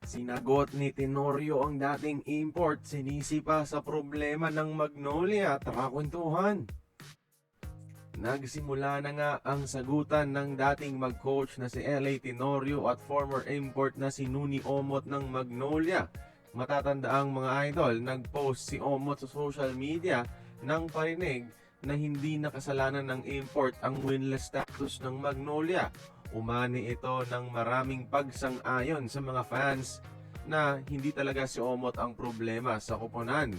Sinagot ni Tenorio ang dating import, sinisi pa sa problema ng Magnolia at kakwentuhan. Nagsimula na nga ang sagutan ng dating mag-coach na si LA Tenorio at former import na si Nuni Omot ng Magnolia. Matatandaang mga idol, nag-post si Omot sa social media ng parinig na hindi nakasalanan ng import ang winless status ng Magnolia. Umani ito ng maraming pagsang-ayon sa mga fans na hindi talaga si Omot ang problema sa koponan.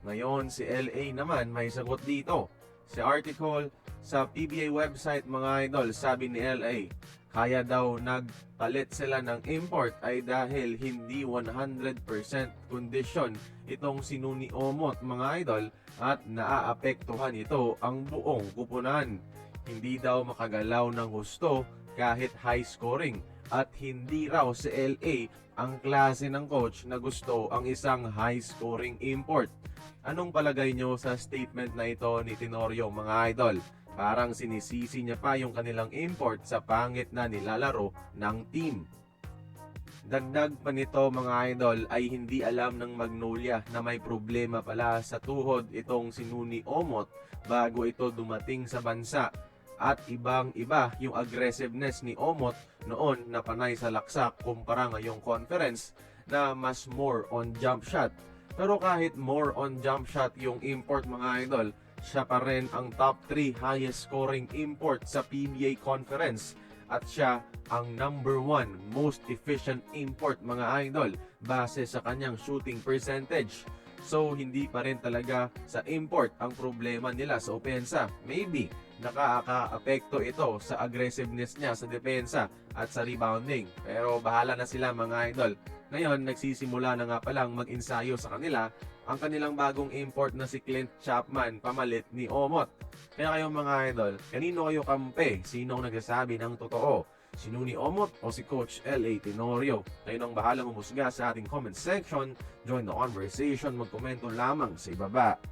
Ngayon si LA naman may sagot dito. Sa article sa PBA website mga idol, sabi ni LA, kaya daw nagpalit sila ng import ay dahil hindi 100% kondisyon itong si Nuni Omot mga idol at naaapektuhan ito ang buong kupunan. Hindi daw makagalaw ng husto kahit high scoring at hindi raw si LA ang klase ng coach na gusto ang isang high scoring import. Anong palagay nyo sa statement na ito ni Tenorio mga idol? Parang sinisisi niya pa yung kanilang import sa pangit na nilalaro ng team. Dagdag pa nito mga idol ay hindi alam ng Magnolia na may problema pala sa tuhod itong si Nuni Omot bago ito dumating sa bansa. At ibang-iba yung aggressiveness ni Omot noon na panay sa laksak kumpara ngayong conference na mas more on jump shot. Pero kahit more on jump shot yung import mga idol, siya pa rin ang top 3 highest scoring import sa PBA conference at siya ang number 1 most efficient import mga idol base sa kanyang shooting percentage. So hindi pa rin talaga sa import ang problema nila sa opensa. Maybe nakaka-apekto ito sa aggressiveness niya sa depensa at sa rebounding. Pero bahala na sila mga idol. Ngayon, nagsisimula na nga palang mag-ensayo sa kanila ang kanilang bagong import na si Clint Chapman pamalit ni Omot. Kaya kayo mga idol, kanino kayo kampe? Sinong nagsasabi ng totoo? Si Nuni Omot o si Coach LA Tenorio? Kayo nang bahala humusga sa ating comment section. Join the conversation, magkomento lamang sa ibaba.